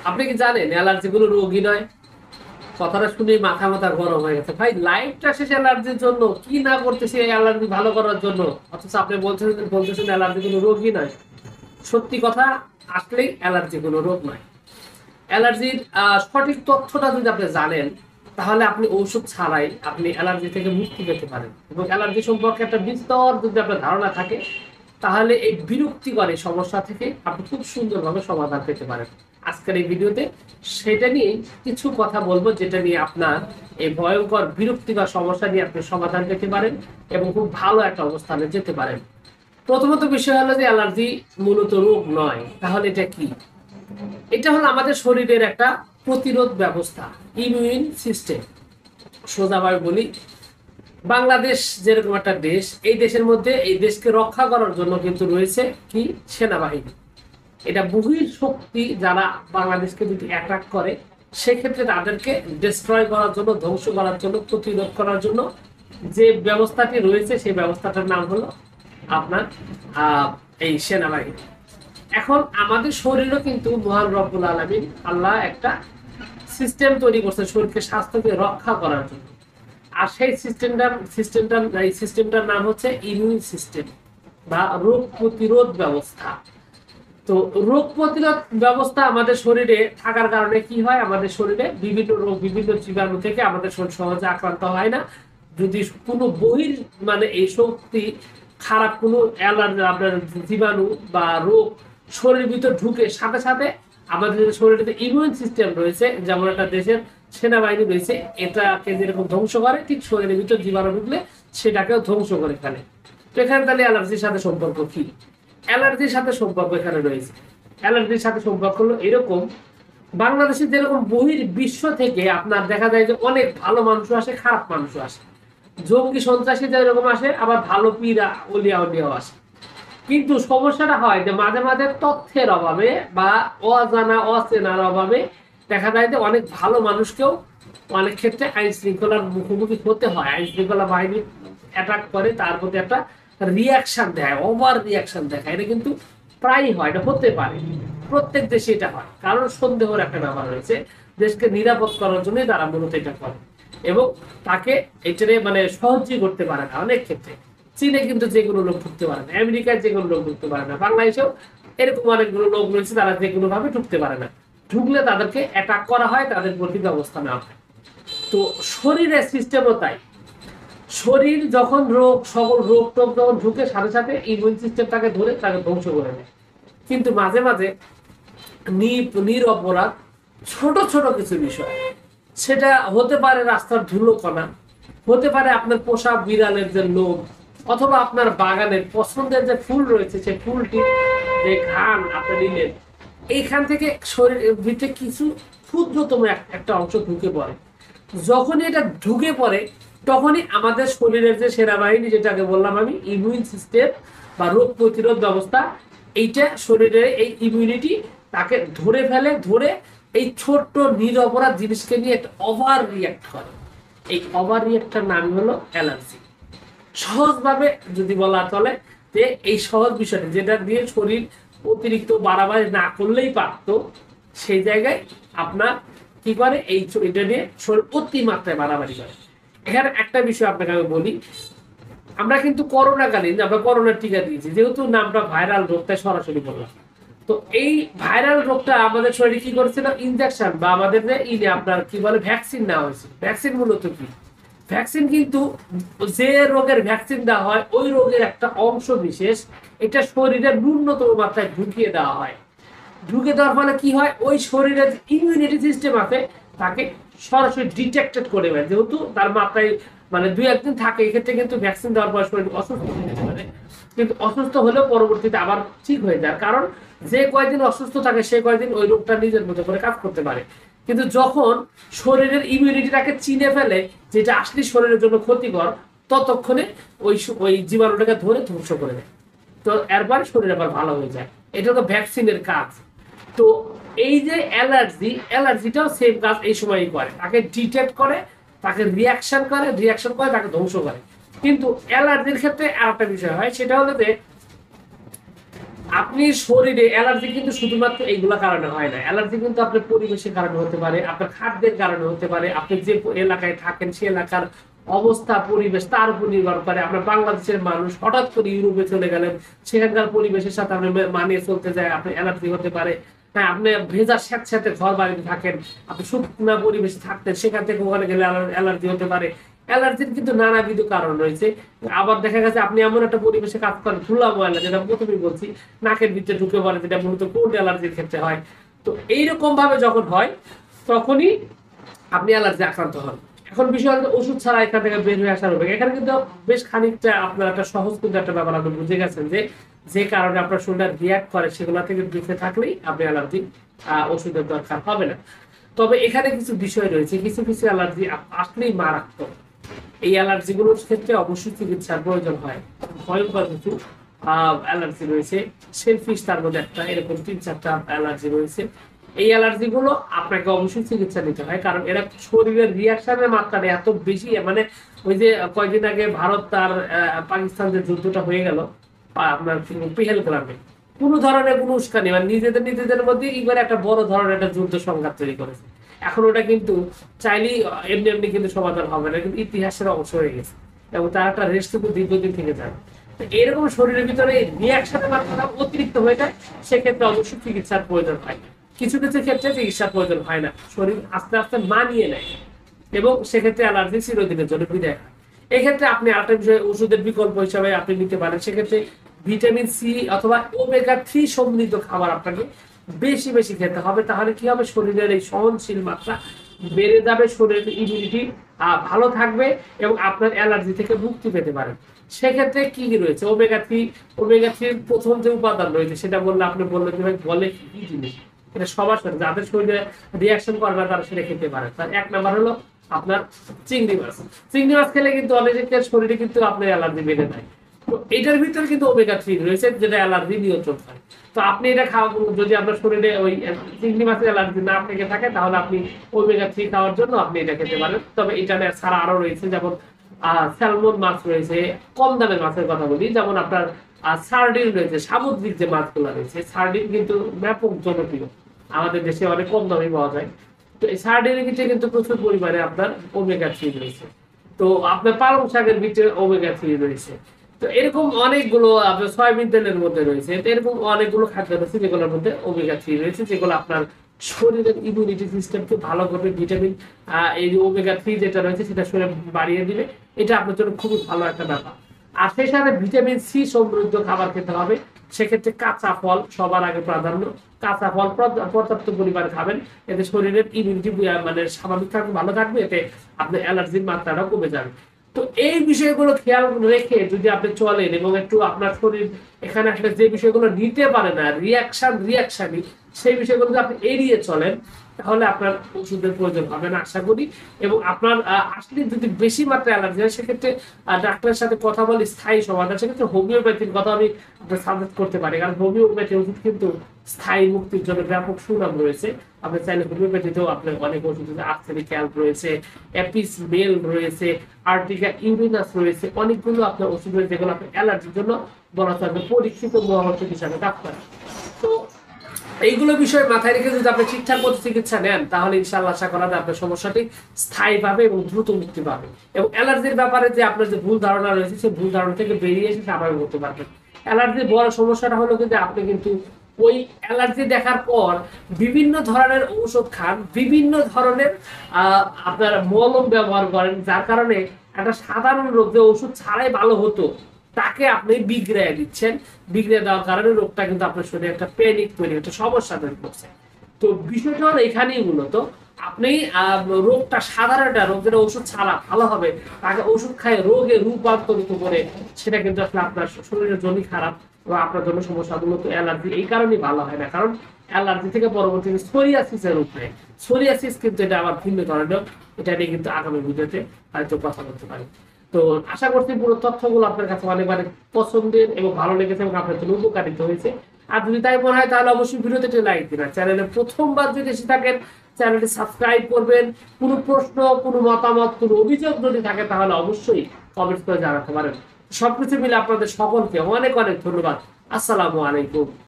আপনি কি জানেন অ্যালার্জি কোনো রোগই নয়? কথাটা শুনে মাথা মাথা গরম হয়ে গেছে ভাই। লাইফটা শেষ অ্যালার্জির জন্য, কি না করতেছি এই অ্যালার্জি ভালো করার জন্য, অথচ আপনি বলতেছেন অ্যালার্জি কোনো রোগই নয়। সত্যি কথা, আসলেই অ্যালার্জি কোনো রোগ নয়। অ্যালার্জির সঠিক তথ্যটা যদি আপনি জানেন, তাহলে আপনি ঔষধ ছাড়াই আপনি অ্যালার্জি থেকে মুক্তি পেতে পারেন। এবং অ্যালার্জি সম্পর্কে একটা বিস্তর যদি আপনার ধারণা থাকে, তাহলে এই বিরক্তিকর এই সমস্যা থেকে আপনি খুব সুন্দরভাবে সমাধান পেতে পারেন। আজকের এই ভিডিওতে সেটা নিয়ে কিছু কথা বলবো, যেটা নিয়ে আপনার এই ভয়ঙ্কর বিরক্তিকর সমস্যা নিয়ে আপনি সমাধান পেতে পারেন এবং খুব ভালো একটা অবস্থানে যেতে পারেন। প্রথমত বিষয় হলো যে অ্যালার্জি মূলত রোগ নয়। তাহলে এটা কি? এটা হলো আমাদের শরীরের একটা প্রতিরোধ ব্যবস্থা, ইমিউন সিস্টেম। সোজাভাবে বলি, বাংলাদেশ যেরকম একটা দেশ, এই দেশের মধ্যে এই দেশকে রক্ষা করার জন্য কিন্তু রয়েছে কি? সেনাবাহিনী। এটা বহির শক্তি যারা বাংলাদেশকে যদি অ্যাটাক করে, সেক্ষেত্রে তাদেরকে ডিস্ট্রয় করার জন্য, ধ্বংস করার জন্য, প্রতিরোধ করার জন্য যে ব্যবস্থাটি রয়েছে, সেই ব্যবস্থাটার নাম হলো আপনার এই সেনাবাহিনী। এখন আমাদের শরীরও কিন্তু মহান রব্বুল আলামিন আল্লাহ একটা সিস্টেম তৈরি করছে শরীরকে, স্বাস্থ্যকে রক্ষা করার জন্য। আর সেই সিস্টেমটার নাম হচ্ছে ইমিউন সিস্টেম বা রোগ প্রতিরোধ ব্যবস্থা। তো রোগ প্রতিরোধ ব্যবস্থা আমাদের শরীরে থাকার কারণে কি হয়? আমাদের শরীরে বিভিন্ন রোগ, বিভিন্ন জীবাণু থেকে আমাদের শরীর সহজে আক্রান্ত হয় না। যদি কোনো বহির মানে এই শক্তি, খারাপ কোনো অ্যালার্জি, আপনার জীবাণু বা রোগ শরীরের ভিতর ঢুকে, সাথে সাথে আমাদের শরীরে যে ইমিউন সিস্টেম রয়েছে, যেমন একটা দেশের সেনাবাহিনী রয়েছে, এটাকে যেরকম ধ্বংস করে, ঠিক শরীরের ভিতর জীবাণু ঢুকলে সেটাকেও ধ্বংস করে ফেলে। তো এখানে তাহলে অ্যালার্জির সাথে সম্পর্ক কি? অ্যালার্জির সাথে সম্পর্ক এখানে রয়েছে। অ্যালার্জির সাথে সম্পর্ক হলো এরকম, বাংলাদেশে যেরকম বহির বিশ্ব থেকে আপনার দেখা যায় যে অনেক ভালো মানুষও আসে, খারাপ মানুষও আসে, জঙ্গি সন্ত্রাসী যেরকম আসে, আবার ভালো পীরা অলিয়া উলিয়াও আসে। কিন্তু সমস্যাটা হয় যে মাঝে মাঝে তথ্যের অভাবে বা অজানা অচেনার অভাবে দেখা যায় যে অনেক ভালো মানুষকেও অনেক ক্ষেত্রে আইন শৃঙ্খলার মুখোমুখি হতে হয়। আইন শৃঙ্খলা বাহিনী অ্যাটাক করে, তার প্রতি একটা রিয়াকশন দেয়, ওভার রিয়াকশন দেখায়। এটা কিন্তু প্রায়ই হয়, এটা হতে পারে, প্রত্যেক দেশে এটা হয়, কারণ সন্দেহের একটা ব্যাপার রয়েছে। দেশকে নিরাপদ করার জন্যই তারা মূলত এটা করে এবং তাকে এটারে মানে সহজই করতে পারে না অনেক ক্ষেত্রে। চীনে কিন্তু যে কোনো লোক ঢুকতে পারে না, আমেরিকায় যে কোনো লোক ঢুকতে পারে না, বাংলাদেশেও এরকম অনেকগুলো লোক রয়েছে তারা যে কোনো ভাবে ঢুকতে পারে না। ঢুকলে তাদেরকে অ্যাটাক করা হয়, তাদের প্রতি ব্যবস্থা নেওয়া হয়। তো শরীরের সিস্টেমও তাই। শরীর যখন সকল রোগ টোগ যখন ঢুকে, সাথে সাথে ইমিউন সিস্টেম তাকে ধরে তাকে ধ্বংস করে দেয়। কিন্তু মাঝে মাঝে নিরপরাধ ছোট ছোট কিছু বিষয়, সেটা হতে পারে রাস্তার ধুলো কণা, হতে পারে আপনার পোষা বিড়ালের যে লোম, অথবা আপনার বাগানের পছন্দের যে ফুল রয়েছে, সেই ফুলটি যে ঘ্রাণ আপনি নিলেন, এইখান থেকে শরীরের ভিতরে কিছু ক্ষুদ্রতম একটা অংশ ঢুকে পড়ে। যখনই এটা ঢুকে পড়ে, তখনই আমাদের শরীরের যে সেনাবাহিনী, যেটাকে বললাম আমি ইমিউন সিস্টেম বা রোগ প্রতিরোধ ব্যবস্থা, এইটা শরীরের এই ইমিউনিটি তাকে ধরে ফেলে, ধরে এই ছোট্ট নিরপরাধ জিনিসকে নিয়ে একটা ওভার রিয়াক্ট করে। এই ওভার রিয়াক্টটার নাম হলো অ্যালার্জি। সহজভাবে যদি বলা চলে, যে এই সহজ বিষয়টা যেটা দিয়ে শরীর অতিরিক্ত বাড়াবাড়ি না করলেই পারতো, সেই জায়গায় আপনার কি করে, এই এটা নিয়ে শরীর অতিমাত্রায় বাড়াবাড়ি করে। এখানে একটা বিষয় আপনাকে আমি বলি, আমরা কিন্তু করোনাকালীন আমরা করোনার টিকা দিয়েছি, যেহেতু নামটা ভাইরাল রোগ তাই সরাসরি বললাম। তো এই ভাইরাল রোগটা আমাদের শরীরে কি করেছিল? ইনজেকশন বা আমাদের যে আপনার কি বলে ভ্যাকসিন নেওয়া হয়েছে। ভ্যাকসিন মূলত কি? ভ্যাকসিন কিন্তু যে রোগের ভ্যাকসিন দেওয়া হয়, ওই রোগের একটা অংশ বিশেষ এটা শরীরের ন্যূনতম মাত্রায় ঢুকিয়ে দেওয়া হয়। ঢুকে দেওয়ার ফলে কি হয়? ওই শরীরের ইমিউনিটি সিস্টেম আছে, তাকে সরাসরি ডিটেক্টেড করে দেয়। যেহেতু তার মাত্রায় মানে 2-1 দিন থাকে, এক্ষেত্রে কিন্তু ভ্যাকসিন দেওয়ার পর শরীর অসুস্থ হয়ে যেতে পারে। কিন্তু অসুস্থ হলেও পরবর্তীতে আবার ঠিক হয়ে যায়, কারণ যে কয়দিন অসুস্থ থাকে সে কয়দিন ওই রোগটা নিজের মতো করে কাজ করতে পারে। কিন্তু যখন শরীরের ইমিউনিটিটাকে চিনে ফেলে, যেটা আসলে শরীরের জন্য ক্ষতিকর, ততক্ষণে ওই ওই জীবাণুটাকে ধরে ধ্বংস করে দেয়। তো এরপর শরীর আবার ভালো হয়ে যায়। এটা তো ভ্যাকসিনের কাজ। তো এই যে অ্যালার্জিটাও সেম কাজ এই সময়ই করে, তাকে ডিটেক্ট করে, তাকে রিয়াকশন করে তাকে ধ্বংস করে। কিন্তু অ্যালার্জির ক্ষেত্রে আর একটা বিষয় হয়, সেটা হলো যে আপনি শরীরে অ্যালার্জি কিন্তু শুধুমাত্র এইগুলা কারণে হয় না, অ্যালার্জি কিন্তু আপনার পরিবেশের কারণে হতে পারে, আপনার খাদ্যের কারণে হতে পারে, আপনি যে এলাকায় থাকেন সেই এলাকার অবস্থা পরিবেশ তার উপর নির্ভর করে। আপনার বাংলাদেশের মানুষ হঠাৎ করে ইউরোপে চলে গেলেন, সেখানকার পরিবেশের সাথে আপনি মানিয়ে চলতে যায়, আপনার অ্যালার্জি হতে পারে। হ্যাঁ, আপনি ভেজা স্যাঁতস্যাঁতে ঘর বাড়িতে থাকেন, আপনি শুকনো পরিবেশে থাকতেন, সেখান থেকে ওখানে গেলে অ্যালার্জি হতে পারে। অ্যালার্জির কিন্তু নানাবিধ কারণ রয়েছে। আবার দেখা গেছে আপনি এমন একটা পরিবেশে কাজ করেন, ধুলা ময়লা, যেটা প্রথমেই বলছি নাকের ভিতরে ঢুকে পড়ে, যেটা মূলত কোল্ড অ্যালার্জির ক্ষেত্রে হয়। তো এইরকম ভাবে যখন হয় তখনই আপনি অ্যালার্জি আক্রান্ত হন। এখন বিষয় হলো ওষুধ ছাড়া এখান থেকে বের হয়ে আসার হবে। এখানে কিন্তু বেশ খানিকটা আপনার একটা সহজ কিন্তু একটা ব্যাপার আপনি বুঝে গেছেন যে যে কারণে আপনার শরীরটা রিয়াক্ট করে সেগুলো থেকে বেঁচে থাকলেই আপনি অ্যালার্জি ওষুধের দরকার হবে না। তবে এখানে কিছু বিষয় রয়েছে, কিছু কিছু অ্যালার্জি আসলেই মারাত্মক। এই অ্যালার্জি গুলোর ক্ষেত্রে অবশ্যই চিকিৎসার প্রয়োজন হয়। ভয়ঙ্কর কিছু অ্যালার্জি রয়েছে, সেলফিশ তার মধ্যে একটা, এরকম 3-4টা অ্যালার্জি রয়েছে। এই অ্যালার্জি গুলো আপনাকে অবশ্যই চিকিৎসা নিতে হয়, কারণ এরা শরীরের রিয়াকশনের মাত্রাটা এত বেশি। মানে ওই যে কয়েকদিন আগে ভারত আর পাকিস্তান যে যুদ্ধটা হয়ে গেল আপনার পেহেলগ্রামে, কোনো ধরনের কোনো উস্কানি, মানে নিজেদের নিজেদের মধ্যে কি করে একটা বড় ধরনের একটা যুদ্ধ সংঘাত তৈরি করেছে। এখন ওটা কিন্তু চাইলেই এমনি এমনি কিন্তু সমাধান হবে না, কিন্তু ইতিহাসের অংশ হয়ে গেছে এবং তার একটা রেস্ট কিন্তু দীর্ঘদিন থেকে যাবে। তো এরকম শরীরের ভিতরে রিয়াকশনের মাত্রাটা অতিরিক্ত হয়ে যায়, সেক্ষেত্রে অবশ্যই চিকিৎসার প্রয়োজন হয়। কিছু কিছু ক্ষেত্রে চিকিৎসার প্রয়োজন হয় না, শরীর আস্তে আস্তে মানিয়ে নেয় এবং সেক্ষেত্রে অ্যালার্জি চিরদিনের জন্য বিদায় হয়। এক্ষেত্রে আপনি আরেকটা বিষয় ওষুধের বিকল্প হিসাবে আপনি নিতে পারেন। সেক্ষেত্রে ভিটামিন সি অথবা ওমেগা 3 সমৃদ্ধ খাবার আপনাকে বেশি বেশি খেতে হবে। তাহলে কি হবে, শরীরের এই সহনশীল মাত্রা বেড়ে যাবে, শরীরের ইমিউনিটি ভালো থাকবে এবং আপনার অ্যালার্জি থেকে মুক্তি পেতে পারেন। সেক্ষেত্রে কি কি রয়েছে, ওমেগা 3 প্রথম যে উপাদান রয়েছে সেটা বললে আপনি বললেন যে ভাই বলে কি জিনিস, এটা সবার সাথে যাদের শরীরে রিয়াকশন করে না তারা সেটা খেতে পারে। তার 1 নাম্বার হলো আপনার চিংড়ি মাছ। চিংড়ি মাছ খেলে কিন্তু অনেকের শরীরে কিন্তু আপনার অ্যালার্জি বেড়ে যায়। তো এটার ভিতরে কিন্তু ওমেগা 3 রয়েছে, যেটা অ্যালার্জি নিয়ন্ত্রণ করে। তো আপনি এটা খাওয়া, যদি আপনার শরীরে ওই চিংড়ি মাছের অ্যালার্জি না থেকে থাকে তাহলে আপনি ওমেগা 3 খাওয়ার জন্য আপনি এটা খেতে পারেন। তবে এটা ছাড়া আরো রয়েছে, যেমন স্যালমন মাছ রয়েছে, কম দামের মাছের কথা বলি, যেমন আপনার সার্ডিন রয়েছে, সামুদ্রিক যে মাছগুলো রয়েছে, সার্ডিন কিন্তু ব্যাপক জনপ্রিয়, আমাদের দেশে অনেক কম দামে পাওয়া যায়। তো এই সার্ডিনের ভিতরে কিন্তু প্রচুর পরিমাণে আপনার ওমেগা 3 রয়েছে। তো আপনার পালং শাকের ভিতরে ওমেগা 3 রয়েছে। তো এরকম অনেকগুলো আপনার সয়াবিন তেলের মধ্যে রয়েছে, তো এরকম অনেকগুলো খাদ্য রয়েছে যেগুলোর মধ্যে ওমেগা 3 রয়েছে, যেগুলো আপনার শরীরের ইমিউনিটি সিস্টেমকে ভালো করবে। ভিটামিন এই ওমেগা 3 যেটা রয়েছে সেটা শরীরে বাড়িয়ে দিবে, এটা আপনার জন্য খুবই ভালো একটা ব্যাপার। আর সেই সাথে ভিটামিন সি সমৃদ্ধ খাবার খেতে হবে। সেক্ষেত্রে কাঁচা ফল সবার আগে প্রাধান্য, কাঁচা ফল পর্যাপ্ত পরিমাণে খাবেন, এতে শরীরের ইমিউনিটি মানে স্বাভাবিক থাকবে, ভালো থাকবে, এতে আপনার অ্যালার্জির মাত্রাটা কমে যাবে। তো এই বিষয়গুলো খেয়াল রেখে যদি আপনি চলেন এবং একটু আপনার শরীর এখানে আসলে যে বিষয়গুলো নিতে পারে না, রিয়াকশনই সেই বিষয়গুলো যদি আপনি এড়িয়ে চলেন তাহলে আপনার ওষুধের প্রয়োজন হবে না আশা করি। এবং আপনার আসলে যদি বেশি মাত্রায় অ্যালার্জি হয় সেক্ষেত্রে ডাক্তারের সাথে কথা বলে স্থায়ী সমাধান, সেক্ষেত্রে হোমিওপ্যাথির কথা আমি আপনার সাজেস্ট করতে পারি, কারণ হোমিওপ্যাথি ওষুধ কিন্তু স্থায়ী মুক্তির জন্য ব্যাপক সুনাম রয়েছে। আপনি চাইলে হোমিওপ্যাথিতেও আপনার অনেক ওষুধ রয়েছে, আর্সেনিক ক্যাল্প রয়েছে, অ্যাপিস মেল রয়েছে, আর্টিকা ইউরিনাস রয়েছে, অনেকগুলো আপনার ওষুধ রয়েছে যেগুলো আপনার অ্যালার্জির জন্য বলা চলে পরীক্ষিত মহামন্ত্রী হিসাবে ডাক্তার। তো এইগুলো বিষয় মাথায় রেখে যদি আপনি ঠিকঠাক মতো চিকিৎসা নেন তাহলে ইনশাআল্লাহ আশা করা যায় আপনার সমস্যাটি স্থায়ী পাবে এবং দ্রুত মুক্তি পাবে। এবং অ্যালার্জির ব্যাপারে যে আপনার যে ভুল ধারণা রয়েছে সেই ভুল ধারণা থেকে বেরিয়ে এসে স্বাভাবিক হতে পারবেন। অ্যালার্জির বড় সমস্যাটা হলো কিন্তু আপনি কিন্তু ওই অ্যালার্জি দেখার পর বিভিন্ন ধরনের ঔষধ খান, বিভিন্ন ধরনের আপনার মলম ব্যবহার করেন, যার কারণে একটা সাধারণ রোগ যে ওষুধ ছাড়াই ভালো হতো তাকে আপনি বিগড়ে দিচ্ছেন। বিগড়ে দেওয়ার কারণে রোগটা কিন্তু আপনার শরীরে একটা প্যানিক তৈরি, একটা সমস্যা তৈরি করছে। তো বিষয়টা হলো এখানেই মূলত আপনি রোগটা সাধারণ একটা রোগ যেটা ওষুধ ছাড়া ভালো হবে তাকে ওষুধ খায় রোগে রূপান্তরিত করে, সেটা কিন্তু আসলে আপনার শরীরের জন্যই খারাপ এবং আপনার জন্য সমস্যা। মূলত অ্যালার্জি এই কারণেই ভালো হয় না, কারণ অ্যালার্জি থেকে পরবর্তীতে সোরিয়াসিসের রূপ নেয়। সোরিয়াসিস কিন্তু এটা আবার ভিন্ন ধরনের, এটা নিয়ে কিন্তু আগামী ভিডিওতে হয়তো কথা বলতে পারি। তো আশা করছি পুরো তথ্যগুলো আপনার কাছে অনেকবার পছন্দের এবং ভালো লেগেছে এবং আপনার জন্য উপকারিত হয়েছে। আর যদি তাই মনে হয় তাহলে অবশ্যই ভিডিওতে একটি লাইক দিন, চ্যানেলে প্রথমবার যদি এসে থাকেন চ্যানেলটি সাবস্ক্রাইব করবেন। কোনো প্রশ্ন, কোনো মতামত, কোনো অভিযোগ যদি থাকে তাহলে অবশ্যই কমেন্ট করে জানাতে পারেন। সবকিছু মিলে আপনাদের সকলকে অনেক অনেক ধন্যবাদ। আসসালামু আলাইকুম।